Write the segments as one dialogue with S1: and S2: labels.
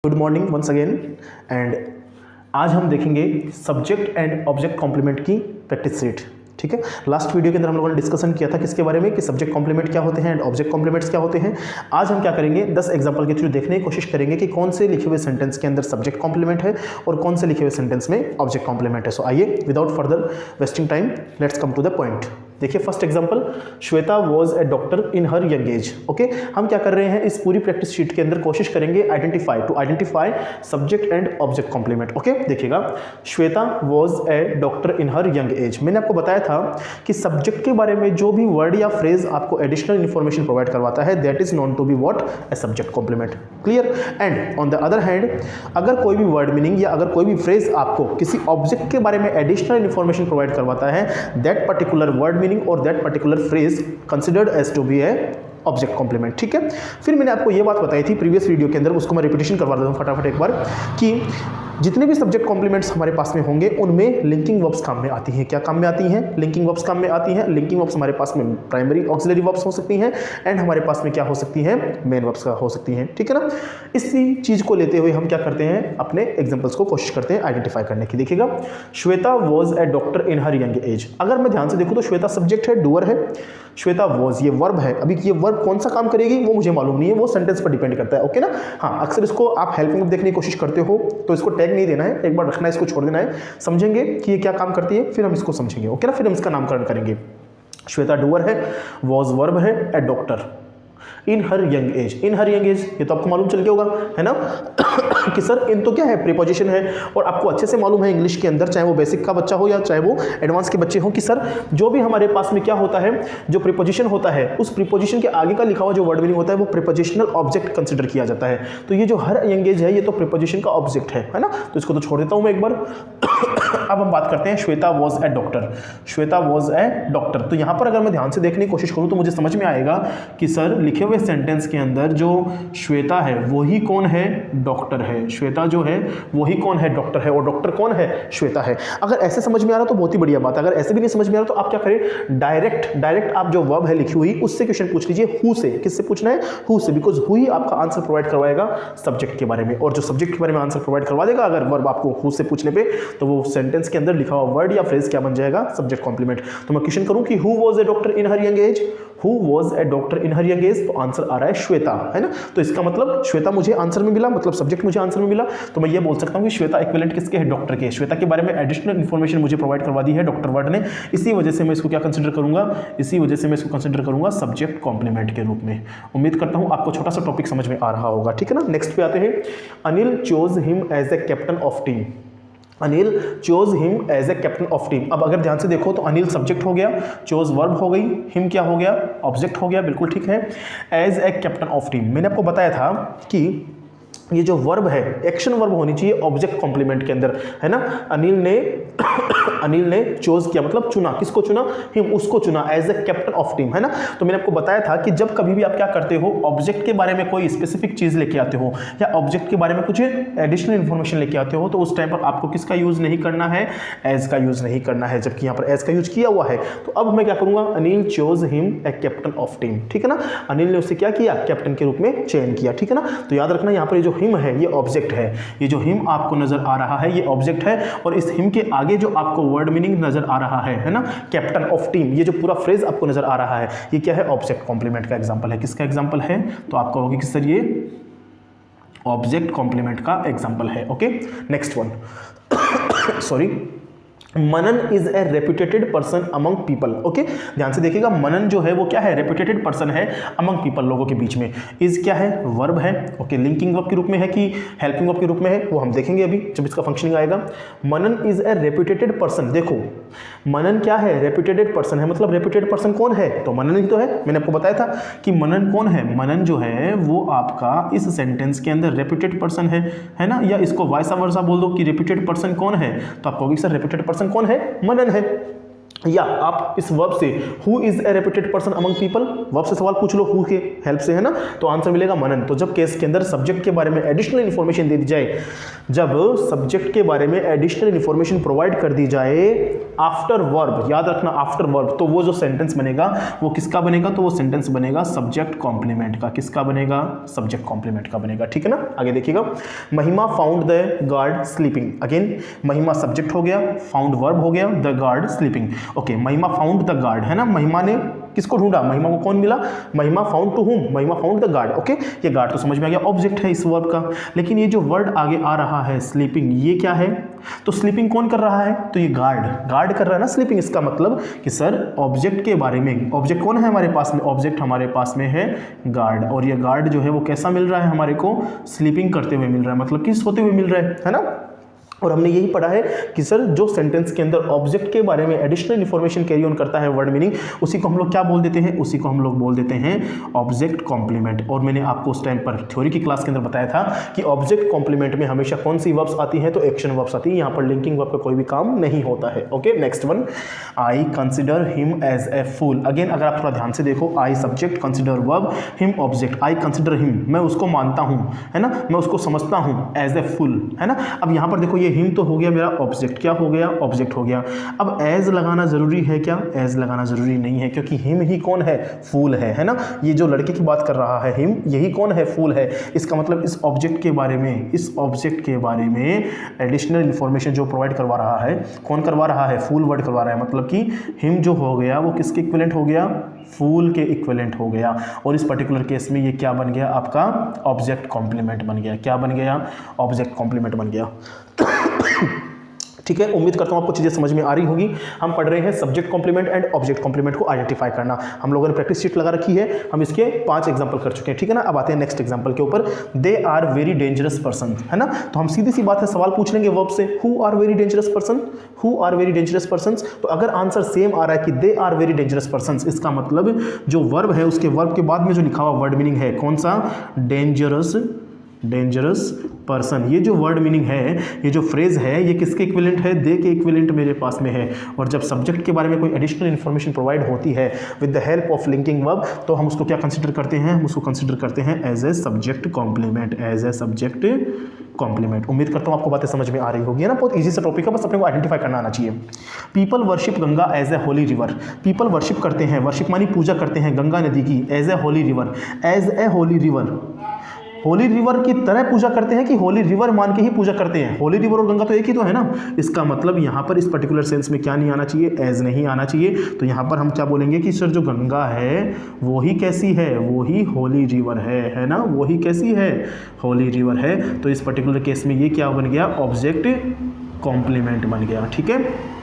S1: Good morning once again and आज हम देखेंगे सब्जेक्ट एंड ऑब्जेक्ट कॉम्प्लीमेंट की प्रैक्टिस सेट। ठीक है, लास्ट वीडियो के अंदर हम लोगों ने डिस्कशन किया था किसके बारे में कि सब्जेक्ट कॉम्प्लीमेंट क्या होते हैं एंड ऑब्जेक्ट कॉम्प्लीमेंट्स क्या होते हैं। आज हम क्या करेंगे 10 एग्जांपल के थ्रू देखने की कोशिश करेंगे कि कौन से लिखे हुए सेंटेंस के अंदर सब्जेक्ट कॉम्प्लीमेंट है और कौन से लिखे हुए सेंटेंस में ऑब्जेक्ट कॉम्प्लीमेंट है। सो आइए without further wasting time let's come to the point. देखिए first example, Shweta was a doctor in her young age. Okay, हम क्या कर रहे हैं इस पूरी प्रैक्टिस शीट के अंदर कोशिश करेंगे identify subject and object complement. Okay, देखिएगा Shweta was a doctor in her young age. मैंने आपको बताया था कि सब्जेक्ट के बारे में जो भी वर्ड या फ्रेज आपको एडिशनल इंफॉर्मेशन प्रोवाइड करवाता है that is known to be what a subject complement. Clear. And on the other hand अगर कोई भी वर्ड मीनिंग या अगर कोई भी फ्रेज आपको किसी ऑब्जेक्ट के बारे में एडिशनल इंफॉर्मेशन प्रोवाइड करवाता है दैट पर्टिकुलर वर्ड मीनिंग और that particular phrase considered as to be a object complement. ठीक है, फिर मैंने आपको ये बात बताई थी प्रीवियस वीडियो के अंदर, उसको मैं रिपीटेशन करवा देता हूँ फटाफट एक बार, कि जितने भी सब्जेक्ट कॉम्प्लीमेंट्स हमारे पास में होंगे उनमें लिंकिंग वर्ब्स काम में आती हैं। क्या काम में आती हैं? लिंकिंग वर्ब्स काम में आती हैं। लिंकिंग वर्ब्स हमारे पास में प्राइमरी ऑक्सिलरी वर्ब्स हो सकती हैं एंड हमारे पास में क्या हो सकती हैं, मेन वर्ब्स हो सकती हैं। ठीक है ना, इसी चीज को लेते हुए हम क्या करते हैं, अपने एग्जांपल्स को कोशिश करते हैं आइडेंटिफाई करने की। देखिएगा Shweta was a doctor in her young as. अगर मैं ध्यान से देखूं तो श्वेता सब्जेक्ट है, डूअर है, श्वेता वॉज ये वर्ब है। अभी ये वर्ब कौन सा काम करेगी वो मुझे मालूम नहीं है, वो सेंटेंस पर डिपेंड करता है। ओके ना, हाँ अक्सर इसको आप हेल्पिंग वर्ब देखने की कोशिश करते हो तो इसको टैग नहीं देना है, एक बार रखना है, इसको छोड़ देना है, समझेंगे कि ये क्या काम करती है फिर हम इसको समझेंगे। ओके ना, फिर हम इसका नामकरण करेंगे। श्वेता डूअर है, वॉज वर्ब है, ए doctor in her young as. In her young as ये तो आपको मालूम चल गया होगा, है ना कि सर इन तो क्या है, प्रीपोजिशन है। और आपको अच्छे से मालूम है इंग्लिश के अंदर, चाहे वो बेसिक का बच्चा हो या चाहे वो एडवांस के बच्चे हो, कि सर जो भी हमारे पास में क्या होता है, जो प्रीपोजिशन होता है उस प्रीपोजिशन के आगे का लिखा हुआ जो वर्ड मीनिंग होता है वो प्रीपोजिशनल ऑब्जेक्ट कंसिडर किया जाता है। तो ये जो हर यंग एज है ये तो प्रीपोजिशन का ऑब्जेक्ट है ना, तो इसको तो छोड़ देता हूं मैं एक बार। अब हम बात करते हैं Shweta was a doctor. Shweta was a doctor, तो यहां पर अगर मैं ध्यान से देखने की कोशिश करूं तो मुझे समझ में आएगा कि सर लिखे हुए सेंटेंस के अंदर जो श्वेता है वही कौन है, डॉक्टर है। श्वेता जो है वही कौन है, डॉक्टर है, और डॉक्टर कौन है, श्वेता है। अगर ऐसे समझ में आ रहा तो बहुत ही बढ़िया बात है, अगर ऐसे भी नहीं समझ में आ रहा तो आप क्या करें, डायरेक्ट आप जो वर्ब है लिखी हुई उससे क्वेश्चन पूछ लीजिए। हु से, किससे पूछना है, हु से, बिकॉज हु ही आपका आंसर प्रोवाइड करवाएगा सब्जेक्ट के बारे में, और जो सब्जेक्ट के बारे में आंसर प्रोवाइड करवा देगा अगर वर्ब आपको हु से पूछने पे तो वो सेंटेंस के अंदर लिखा हुआ वर्ड या फ्रेज क्या बन जाएगा, सब्जेक्ट कॉम्प्लीमेंट। तो मैं क्वेश्चन करूं कि who was a doctor in her young as, who was a doctor in her young as, तो आंसर आ रहा है श्वेता, है ना। तो इसका मतलब श्वेता मुझे आंसर में मिला, मतलब सब्जेक्ट मुझे आंसर में मिला, तो मैं ये बोल सकता हूं कि श्वेता इक्विवेलेंट किसके है, डॉक्टर के। श्वेता के बारे में एडिशनल इंफॉर्मेशन मुझे प्रोवाइड करवा दी है डॉक्टर वर्ड ने, इसी वजह से मैं इसको क्या कंसीडर करूंगा, इसी वजह से मैं इसको कंसीडर करूंगा सब्जेक्ट कॉम्प्लीमेंट के रूप में। उम्मीद करता हूं आपको छोटा सा टॉपिक समझ में आ रहा होगा। ठीक है ना, नेक्स्ट पे आते हैं। Anil chose him as a captain of team. Anil chose him as a captain of team. अब अगर ध्यान से देखो तो अनिल सब्जेक्ट हो गया, चोज वर्ब हो गई, हिम क्या हो गया, ऑब्जेक्ट हो गया, बिल्कुल ठीक है। As a captain of team, मैंने आपको बताया था कि ये जो वर्ब है एक्शन वर्ब होनी चाहिए ऑब्जेक्ट कॉम्प्लीमेंट के अंदर, है ना। अनिल ने चोज किया मतलब चुना, किसको चुना, हिम, उसको चुना as a captain of team, है ना। तो मैंने आपको बताया था कि जब कभी भी आप क्या करते हो, ऑब्जेक्ट के बारे में कोई स्पेसिफिक चीज लेके आते हो या ऑब्जेक्ट के बारे में कुछ एडिशनल इंफॉर्मेशन लेके आते हो तो उस टाइम पर आपको किसका यूज नहीं करना है, एज का यूज नहीं करना है, जबकि यहाँ पर एज का यूज किया हुआ है। तो अब मैं क्या करूंगा, Anil chose him a captain of team. ठीक है ना, अनिल ने उसे क्या किया, कैप्टन के रूप में चयन किया। ठीक है ना, तो याद रखना यहाँ पर जो हिम है ये ऑब्जेक्ट है, ये जो हिम आपको नजर आ रहा है ये ऑब्जेक्ट है, और इस हिम के आगे जो आपको वर्ड मीनिंग नजर आ रहा है ना, कैप्टन ऑफ टीम, ये जो पूरा फ्रेज आपको नजर आ रहा है ये क्या है, ऑब्जेक्ट कॉम्प्लीमेंट का एग्जांपल है। किसका एग्जांपल है, तो आप कहोगे कि सर ये ऑब्जेक्ट कॉम्प्लीमेंट का एग्जांपल है। Okay, next one sorry, Manan is a reputed person among people. Okay, ध्यान से देखिएगा, मनन जो है वो क्या है, रेप्यूटेड पर्सन है अमंग पीपल, लोगों के बीच में। इज क्या है, वर्ब है। ओके, लिंकिंग वर्ब के रूप में है कि हेल्पिंग वर्ब के रूप में है वो हम देखेंगे अभी जब इसका फंक्शनिंग आएगा। मनन इज ए रेप्यूटेड पर्सन, देखो मनन क्या है, रेप्यूटेड पर्सन है, मतलब रेप्यूटेड पर्सन कौन है, तो मनन ही तो है। मैंने आपको बताया था कि मनन कौन है, मनन जो है वो आपका इस सेंटेंस के अंदर रेप्यूटेड पर्सन है ना, या इसको वाइस वर्सा बोल दो कि रेप्यूटेड पर्सन कौन है, तो आप कहोगे सर रेप्यूटेड पर्सन कौन है, मनन है। या आप इस वर्ब से who is a reputed person among people, verb से सवाल पूछ लो हु के हेल्प से, है ना, तो आंसर मिलेगा मनन। तो जब केस के अंदर सब्जेक्ट के बारे में एडिशनल इंफॉर्मेशन दे दी जाए, जब सब्जेक्ट के बारे में एडिशनल इंफॉर्मेशन प्रोवाइड कर दी जाए आफ्टर वर्ब, याद रखना आफ्टर वर्ब, तो वो जो सेंटेंस बनेगा वो किसका बनेगा, तो वो सेंटेंस बनेगा सब्जेक्ट कॉम्प्लीमेंट का। किसका बनेगा, सब्जेक्ट कॉम्प्लीमेंट का बनेगा, ठीक है ना। आगे देखिएगा, महिमा found the guard sleeping. Again महिमा सब्जेक्ट हो गया, फाउंड वर्ब हो गया, द गार्ड स्लीपिंग। ओके, महिमा फाउंड द गार्ड, है ना, महिमा ने किसको ढूंढा, महिमा को कौन मिला, महिमा फाउंड टू हुम, महिमा फाउंड द गार्ड। ओके, ये गार्ड तो समझ में आ गया, ऑब्जेक्ट है इस वर्ब का। लेकिन ये जो वर्ड आगे आ रहा है स्लीपिंग, ये क्या है, तो स्लीपिंग कौन कर रहा है, तो ये गार्ड कर रहा है ना स्लीपिंग। इसका मतलब कि सर ऑब्जेक्ट के बारे में, ऑब्जेक्ट कौन है हमारे पास में, ऑब्जेक्ट हमारे पास में है गार्ड, और ये गार्ड जो है वो कैसा मिल रहा है हमारे को, स्लीपिंग करते हुए मिल रहा है, मतलब कि सोते हुए मिल रहा है ना। और हमने यही पढ़ा है कि सर जो सेंटेंस के अंदर ऑब्जेक्ट के बारे में एडिशनल इंफॉर्मेशन कैरी ऑन करता है वर्ड मीनिंग, उसी को हम लोग क्या बोल देते हैं, उसी को हम लोग बोल देते हैं ऑब्जेक्ट कॉम्प्लीमेंट। और मैंने आपको उस टाइम पर थ्योरी की क्लास के अंदर बताया था कि ऑब्जेक्ट कॉम्प्लीमेंट में हमेशा कौन सी वर्ब्स आती हैं, तो एक्शन वर्ब्स आती है, यहाँ पर लिंकिंग वर्ब का कोई भी काम नहीं होता है। Okay, next one, I consider him as a fool. Again अगर आप थोड़ा ध्यान से देखो, I subject, consider verb, him object, I consider him, मैं उसको मानता हूँ, है ना, मैं उसको समझता हूँ, एज ए फूल, है ना। अब यहाँ पर देखो ये हिम तो हो गया मेरा ऑब्जेक्ट, क्या हो गया, ऑब्जेक्ट हो गया। अब एज लगाना जरूरी है क्या, एज लगाना जरूरी नहीं है, क्योंकि हिम ही कौन है, फूल है ना। ये जो लड़के की बात कर रहा है हिम, यही कौन है, फूल है। इसका मतलब इस ऑब्जेक्ट के बारे में, इस ऑब्जेक्ट के बारे में एडिशनल इंफॉर्मेशन जो प्रोवाइड करवा रहा है, कौन करवा रहा है, फूल वर्ड करवा रहा है। मतलब कि हिम जो हो गया वो किसके इक्विवेलेंट हो गया, फूल के इक्विवेलेंट हो गया। और इस पर्टिकुलर केस में ये क्या बन गया, आपका ऑब्जेक्ट कॉम्प्लीमेंट बन गया। क्या बन गया, ऑब्जेक्ट कॉम्प्लीमेंट बन गया। ठीक है, उम्मीद करता हूं आपको चीजें समझ में आ रही होगी। हम पढ़ रहे हैं subject complement and object complement को आइडेंटिफाई करना। हम लोगों ने प्रैक्टिस शीट लगा रखी है, हम इसके 5 एग्जांपल कर चुके हैं, ठीक है ना। अब आते हैं नेक्स्ट एग्जांपल के ऊपर, they are very dangerous person, है ना। तो हम सीधी सी बात है सवाल पूछ लेंगे वर्ब से, who are very dangerous person, who are very dangerous person. तो अगर आंसर सेम आ रहा है कि they are very dangerous person, इसका मतलब जो वर्ब है उसके वर्ब के बाद में जो लिखा हुआ वर्ड मीनिंग है कौन सा, डेंजरस पर्सन। ये जो वर्ड मीनिंग है, ये जो फ्रेज है, ये किसके इक्विवेलेंट है, दे के इक्विवेलेंट मेरे पास में है। और जब सब्जेक्ट के बारे में कोई एडिशनल इंफॉर्मेशन प्रोवाइड होती है with the help of linking verb, तो हम उसको क्या कंसीडर करते हैं, हम उसको कंसीडर करते हैं as a subject complement, as a subject complement. उम्मीद करता हूँ आपको बातें समझ में आ रही होगी, है ना। बहुत ईजी सा टॉपिक है, बस अपने को आइडेंटिफाई करना आना चाहिए। People worship Ganga as a holy river. People worship करते हैं, वर्शिप मानी पूजा करते हैं गंगा नदी की, as a holy river, as a holy river, holy river की तरह पूजा करते हैं कि होली रिवर मान के ही पूजा करते हैं। होली रिवर और गंगा तो एक ही तो है ना। इसका मतलब यहाँ पर इस पर्टिकुलर सेंस में क्या नहीं आना चाहिए, एज नहीं आना चाहिए। तो यहाँ पर हम क्या बोलेंगे कि सर जो गंगा है वो ही कैसी है, वो ही होली रिवर है ना, वो ही कैसी है, होली रिवर है। तो इस पर्टिकुलर केस में ये क्या बन गया, ऑब्जेक्ट कॉम्प्लीमेंट बन गया, ठीक है।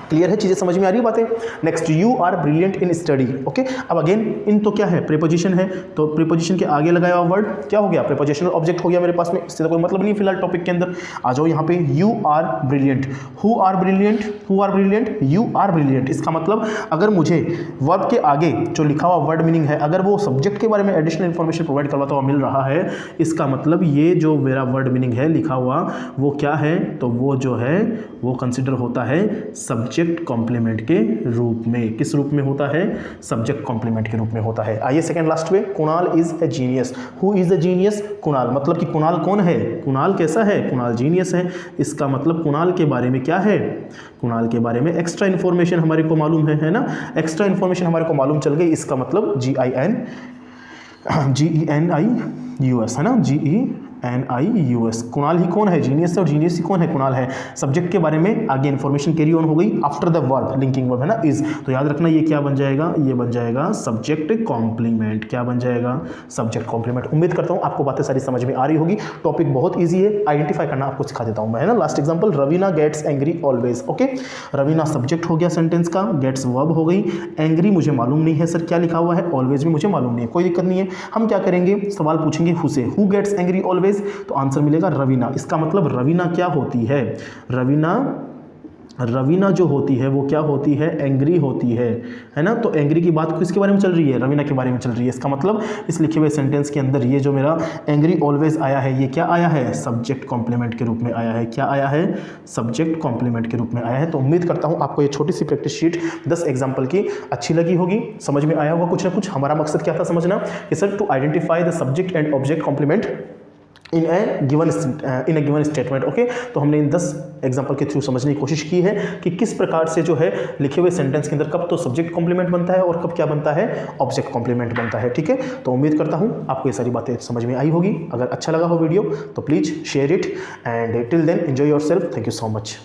S1: क्लियर है, चीजें समझ में आ रही है बातें। Next, you are brilliant in study. Okay, अब अगेन इन तो क्या है, प्रीपोजिशन है, तो प्रीपोजिशन के आगे लगाया हुआ वर्ड क्या हो गया, प्रीपोजिशनल ऑब्जेक्ट हो गया मेरे पास में। इससे तो कोई मतलब नहीं फिलहाल टॉपिक के अंदर। आ जाओ यहाँ पे, you are brilliant, who are brilliant, who are brilliant, you are brilliant. इसका मतलब अगर मुझे वर्ब के आगे जो लिखा हुआ वर्ड मीनिंग है, अगर वो सब्जेक्ट के बारे में एडिशनल इंफॉर्मेशन प्रोवाइड करवाता हुआ मिल रहा है, इसका मतलब ये जो मेरा वर्ड मीनिंग है लिखा हुआ वो क्या है, तो वो जो है वो कंसिडर होता है सब्जेक्ट कॉम्प्लीमेंट के रूप में। किस रूप में होता है, सब्जेक्ट कॉम्प्लीमेंट के रूप में होता है। आइए सेकंड लास्ट में, Kunal is a genius. Who is a genius, Kunal. मतलब कि कुणाल कौन है, कुणाल कैसा है, कुणाल जीनियस है। इसका मतलब कुणाल के बारे में क्या है, कुणाल के बारे में एक्स्ट्रा इन्फॉर्मेशन हमारे को मालूम है ना। एक्स्ट्रा इन्फॉर्मेशन हमारे को मालूम चल गई, इसका मतलब GENIUS है ना, GENIUS। कुणाल ही कौन है, जीनियस है, और जीनियस ही कौन है, कुणाल है। सब्जेक्ट के बारे में आगे इन्फॉर्मेशन कैरी ऑन हो गई after the verb, linking verb है ना, इज। तो याद रखना ये क्या बन जाएगा, ये बन जाएगा सब्जेक्ट कॉम्प्लीमेंट। क्या बन जाएगा, सब्जेक्ट कॉम्प्लीमेंट। उम्मीद करता हूँ आपको बातें सारी समझ में आ रही होगी। टॉपिक बहुत ईजी है, आइडेंटिफाई करना आपको सिखा देता हूँ मैं, है ना। Last example, Raveena gets angry always. Okay, Raveena subject हो गया सेंटेंस का, गेट्स वर्ब हो गई, एंग्री मुझे मालूम नहीं है सर क्या लिखा हुआ है, ऑलवेज भी मुझे मालूम नहीं है, कोई दिक्कत नहीं है। हम क्या करेंगे, सवाल पूछेंगे हु से, हु गेट्स एंग्री ऑलवेज, तो आंसर मिलेगा रवीना। इसका मतलब रवीना क्या होती है, रवीना रवीना जो होती है वो क्या होती है, एंग्री होती है ना। तो एंग्री की बात किसके बारे में चल रही है, रवीना के बारे में चल रही है। इसका मतलब इस लिखे हुए सेंटेंस के अंदर ये जो मेरा एंग्री ऑलवेज आया है, ये क्या आया है, सब्जेक्ट कॉम्प्लीमेंट के रूप में आया है। क्या आया है, सब्जेक्ट कॉम्प्लीमेंट के रूप में आया है। तो उम्मीद करता हूँ आपको ये छोटी सी प्रैक्टिस शीट 10 एग्जाम्पल की अच्छी लगी होगी, समझ में आया होगा कुछ ना कुछ। हमारा मकसद क्या था समझना कि sir to identify the subject and object complement in a given statement. Okay, तो हमने इन 10 एग्जाम्पल के थ्रू समझने की कोशिश की है कि किस प्रकार से जो है लिखे हुए सेंटेंस के अंदर कब तो सब्जेक्ट कॉम्प्लीमेंट बनता है और कब क्या बनता है, ऑब्जेक्ट कॉम्प्लीमेंट बनता है। ठीक है, तो उम्मीद करता हूँ आपको ये सारी बातें समझ में आई होगी। अगर अच्छा लगा हो वीडियो तो please share it and till then enjoy yourself. Thank you so much.